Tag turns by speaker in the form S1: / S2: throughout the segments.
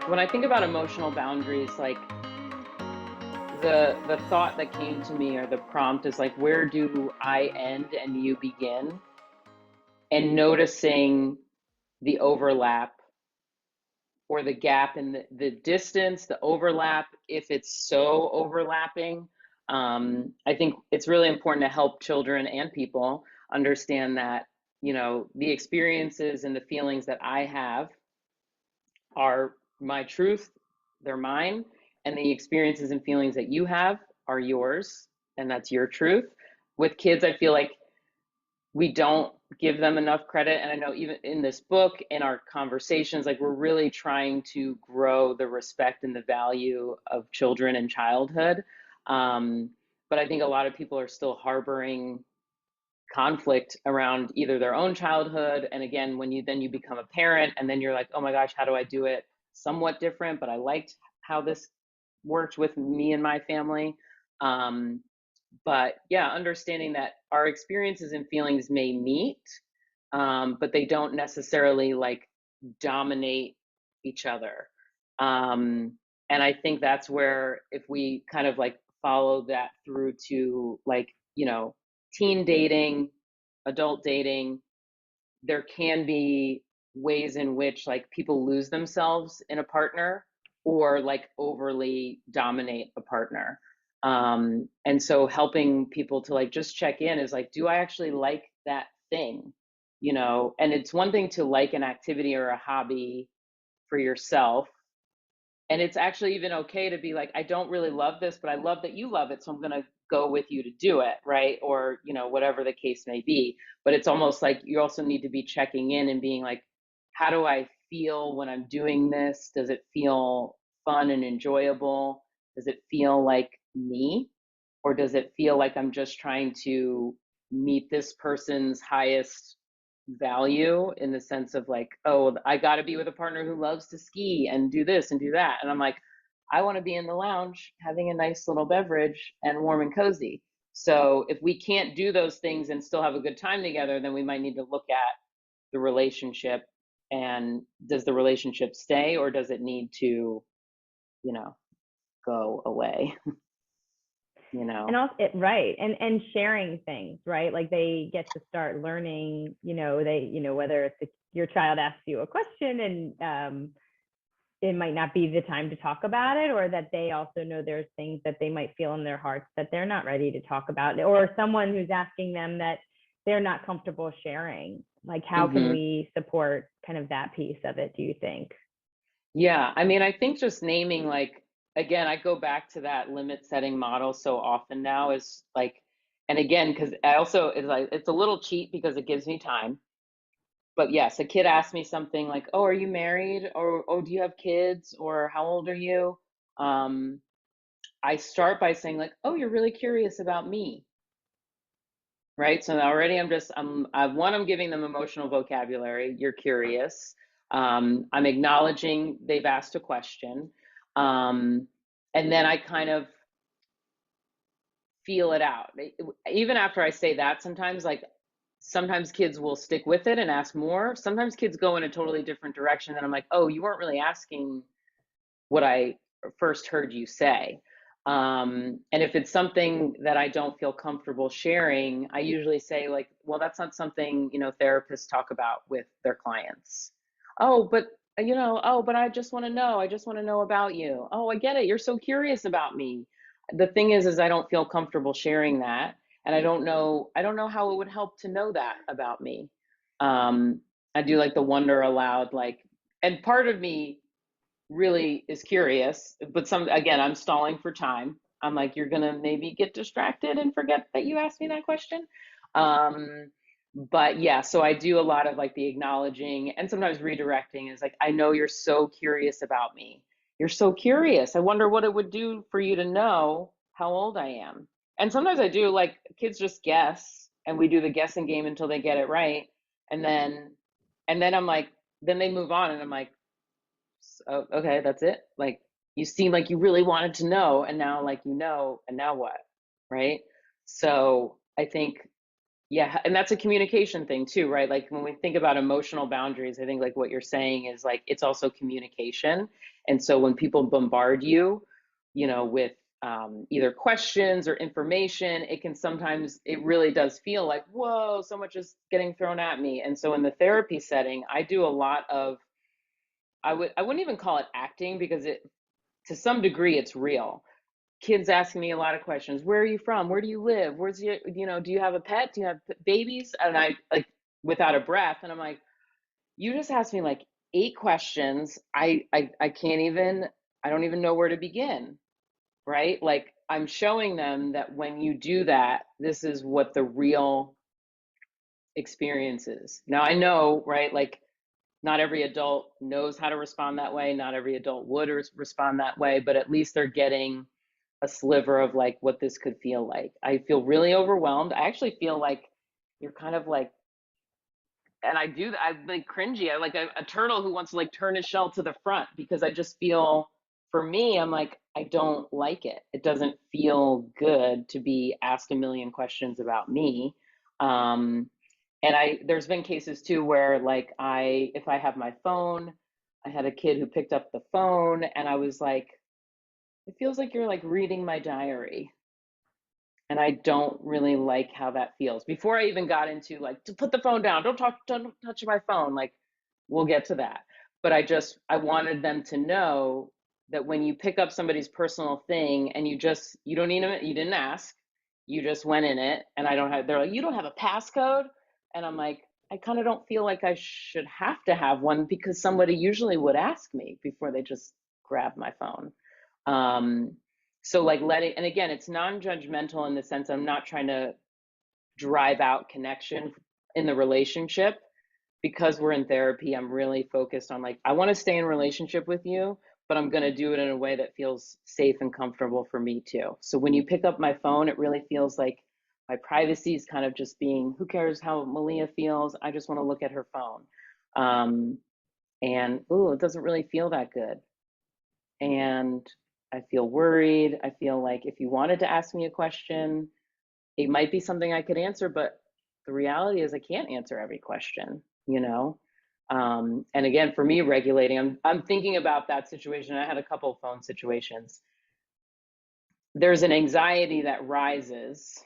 S1: When I think about emotional boundaries, like the thought that came to me, or the prompt, is like, where do I end and you begin? And noticing the overlap, or the gap in the distance, the overlap, if it's so overlapping. I think it's really important to help children and people understand that, the experiences and the feelings that I have are my truth, they're mine, and the experiences and feelings that you have are yours, and that's your truth. With kids, I feel like we don't give them enough credit. And I know even in this book, in our conversations, like, we're really trying to grow the respect and the value of children and childhood. Um, but I think a lot of people are still harboring conflict around either their own childhood. And again, when you become a parent, and then you're like, oh my gosh, how do I do it somewhat different? But I liked how this worked with me and my family. Um, but yeah, understanding that our experiences and feelings may meet, but they don't necessarily like dominate each other. Um, and I think that's where, if we kind of like follow that through to, like, teen dating, adult dating, there can be ways in which like people lose themselves in a partner, or like overly dominate a partner. And so helping people to like just check in is like, do I actually like that thing? And it's one thing to like an activity or a hobby for yourself, and it's actually even okay to be like, I don't really love this, but I love that you love it, so I'm going to go with you to do it, right? Or, whatever the case may be. But it's almost like you also need to be checking in and being like, how do I feel when I'm doing this? Does it feel fun and enjoyable? Does it feel like me? Or does it feel like I'm just trying to meet this person's highest value, in the sense of like, oh, I got to be with a partner who loves to ski and do this and do that. And I'm like, I want to be in the lounge having a nice little beverage and warm and cozy. So if we can't do those things and still have a good time together, then we might need to look at the relationship, and does the relationship stay, or does it need to, you know, go away, you
S2: And
S1: know?
S2: also right, and sharing things, right? Like they get to start learning, whether it's your child asks you a question, and it might not be the time to talk about it, or that they also know there's things that they might feel in their hearts that they're not ready to talk about, or someone who's asking them that they're not comfortable sharing. Like, how can
S1: Hmm.
S2: we support kind of that piece of it, do you think?
S1: Yeah, I mean, I think just naming, like, again, I go back to that limit setting model so often now, is like, and again, because I also, it's like, it's a little cheat because it gives me time. But yes, a kid asks me something like, oh, are you married? Or, oh, do you have kids? Or how old are you? Um, I start by saying, like, oh, you're really curious about me, right? So already I'm giving them emotional vocabulary. You're curious. I'm acknowledging they've asked a question. Um, and then I kind of feel it out. Even after I say that, sometimes kids will stick with it and ask more. Sometimes kids go in a totally different direction. And I'm like, oh, you weren't really asking what I first heard you say. And if it's something that I don't feel comfortable sharing, I usually say, like, well, that's not something, therapists talk about with their clients. Oh, but oh, but I just want to know. I just want to know about you. Oh, I get it. You're so curious about me. The thing is I don't feel comfortable sharing that. And I don't know how it would help to know that about me. Um, I do like the wonder aloud, like, and part of me really is curious, but again, I'm stalling for time. I'm like, you're gonna maybe get distracted and forget that you asked me that question. Um, but yeah, so I do a lot of like the acknowledging and sometimes redirecting, is like, I know you're so curious about me. You're so curious. I wonder what it would do for you to know how old I am. And sometimes I do, like, kids just guess, and we do the guessing game until they get it right. And then I'm like, then they move on, and I'm like, oh, okay, that's it. Like, you seem like you really wanted to know, and now, like, and now what? Right? So I think Yeah, and that's a communication thing too, right? Like when we think about emotional boundaries, I think like what you're saying is like it's also communication. And so when people bombard you, with either questions or information, it can sometimes, it really does feel like, whoa, so much is getting thrown at me. And so in the therapy setting, I do a lot of, I wouldn't even call it acting because to some degree it's real. Kids asking me a lot of questions. Where are you from? Where do you live? Where's your, do you have a pet? Do you have babies? And I like without a breath. And I'm like, you just asked me like 8 questions. I can't even, I don't even know where to begin. Right? Like I'm showing them that when you do that, this is what the real experience is. Now I know, right? Like not every adult knows how to respond that way. Not every adult would respond that way, but at least they're getting a sliver of like what this could feel like. I feel really overwhelmed. I actually feel like you're kind of like, and I'm like cringy. I like a turtle who wants to like turn his shell to the front because I just feel, for me, I'm like, I don't like it. It doesn't feel good to be asked a million questions about me. And there's been cases too where like if I have my phone, I had a kid who picked up the phone and I was like, it feels like you're like reading my diary. And I don't really like how that feels. Before I even got into like, to put the phone down, don't touch my phone. Like, we'll get to that. But I wanted them to know that when you pick up somebody's personal thing and you don't even, you didn't ask, you just went in it. And they're like, you don't have a passcode. And I'm like, I kind of don't feel like I should have to have one because somebody usually would ask me before they just grab my phone. Um, so like and again, it's non-judgmental in the sense I'm not trying to drive out connection in the relationship. Because we're in therapy, I'm really focused on like, I want to stay in relationship with you, but I'm going to do it in a way that feels safe and comfortable for me too. So when you pick up my phone, it really feels like my privacy is kind of just being, who cares how Malia feels? I just want to look at her phone. And it doesn't really feel that good. And I feel worried. I feel like if you wanted to ask me a question, it might be something I could answer, but the reality is I can't answer every question. And again, for me, regulating, I'm thinking about that situation. I had a couple of phone situations. There's an anxiety that rises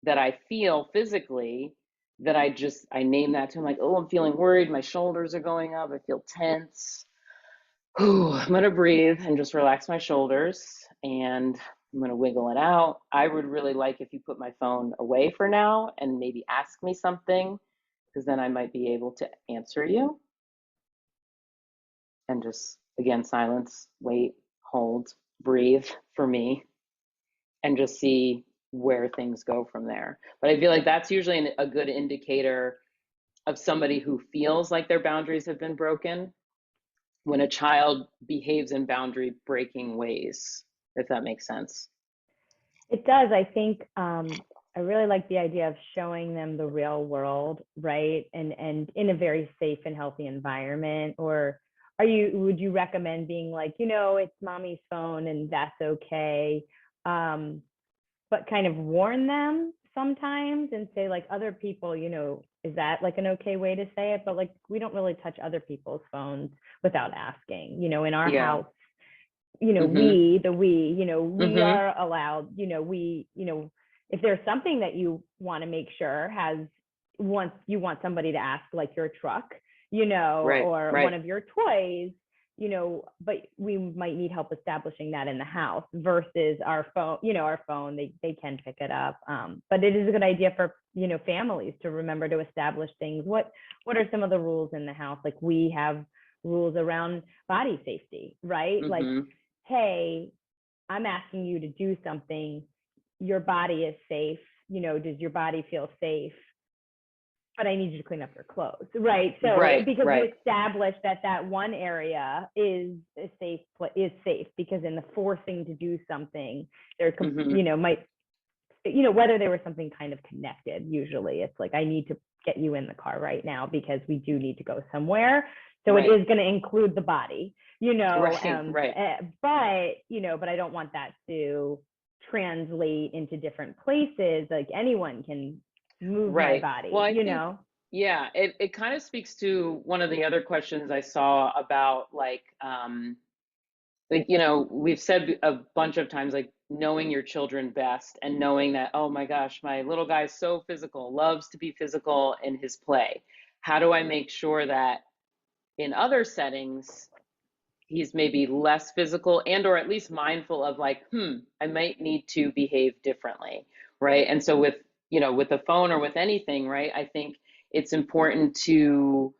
S1: that I feel physically that I name that to him like, oh, I'm feeling worried. My shoulders are going up. I feel tense. Whew, I'm going to breathe and just relax my shoulders and I'm going to wiggle it out. I would really like if you put my phone away for now and maybe ask me something because then I might be able to answer you and just, again, silence, wait, hold, breathe for me and just see where things go from there. But I feel like that's usually a good indicator of somebody who feels like their boundaries have been broken when a child behaves in boundary breaking ways, if that makes sense.
S2: It does. I think I really like the idea of showing them the real world, right? And in a very safe and healthy environment. Or would you recommend being like, it's mommy's phone and that's okay, but kind of warn them sometimes and say like other people, is that like an okay way to say it? But like we don't really touch other people's phones without asking, in our
S1: Yeah.
S2: house,
S1: Mm-hmm.
S2: we
S1: Mm-hmm.
S2: are allowed, if there's something that you want to make sure once you want somebody to ask, like your truck,
S1: Right.
S2: or one
S1: Right.
S2: of your toys, but we might need help establishing that in the house versus our phone, they can pick it up. But it is a good idea for, families to remember to establish things. What are some of the rules in the house? Like we have rules around body safety, right? Like,
S1: Mm-hmm.
S2: hey, I'm asking you to do something. Your body is safe. Does your body feel safe? But I need you to clean up your clothes, right? So
S1: Right.
S2: because you
S1: Right.
S2: establish that one area is safe, because in the forcing to do something, there
S1: Mm-hmm.
S2: might, whether there was something kind of connected. Usually, it's like I need to get you in the car right now because we do need to go somewhere. So it
S1: Right.
S2: is going to include the body,
S1: Right. Right.
S2: but I don't want that to translate into different places. Like anyone can move my
S1: Right. Well,
S2: body,
S1: I
S2: you
S1: think,
S2: know?
S1: yeah, it kind of speaks to one of the other questions I saw about like, we've said a bunch of times, like knowing your children best and knowing that, oh my gosh, my little guy's so physical, loves to be physical in his play. How do I make sure that in other settings, he's maybe less physical and or at least mindful of like, I might need to behave differently, right? And so with, with the phone or with anything, right? I think it's important to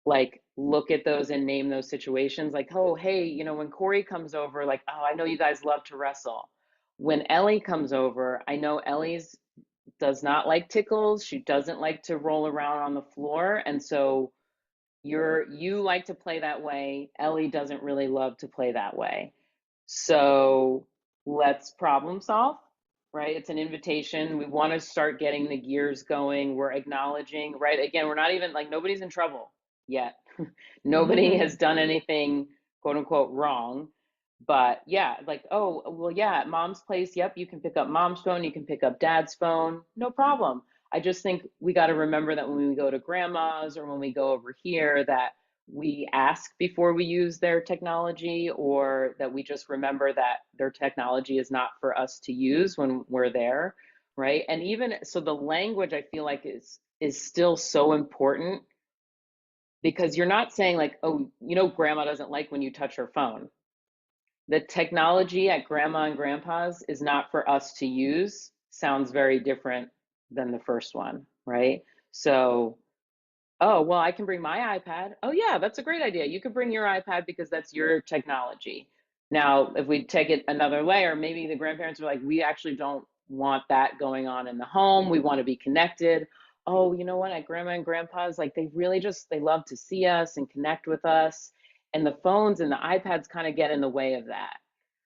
S1: like look at those and name those situations like, oh, hey, when Corey comes over, like, oh, I know you guys love to wrestle. When Ellie comes over, I know Ellie's does not like tickles. She doesn't like to roll around on the floor. And so you like to play that way. Ellie doesn't really love to play that way. So let's problem solve, right? It's an invitation. We want to start getting the gears going. We're acknowledging, right? Again, we're not even like nobody's in trouble yet. Nobody has done anything quote unquote wrong. But yeah, like, oh, well, yeah, at mom's place, yep, you can pick up mom's phone, you can pick up dad's phone, no problem. I just think we got to remember that when we go to grandma's or when we go over here, that we ask before we use their technology, or that we just remember that their technology is not for us to use when we're there, right? And even so, the language I feel like is still so important, because you're not saying like, oh, grandma doesn't like when you touch her phone. The technology at grandma and grandpa's is not for us to use. Sounds very different than the first one, right? So, oh, well, I can bring my iPad. Oh, yeah, that's a great idea. You could bring your iPad because that's your technology. Now, if we take it another layer, maybe the grandparents are like, we actually don't want that going on in the home. We want to be connected. Oh, you know what? At grandma and grandpa's, like they love to see us and connect with us. And the phones and the iPads kind of get in the way of that.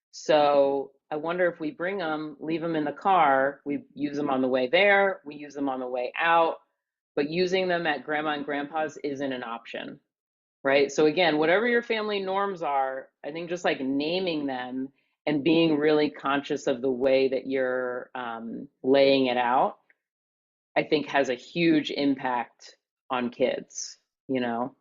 S1: So I wonder if we bring them, leave them in the car, we use them on the way there, we use them on the way out, but using them at grandma and grandpa's isn't an option, right? So again, whatever your family norms are, I think just like naming them and being really conscious of the way that you're laying it out, I think has a huge impact on kids, you know?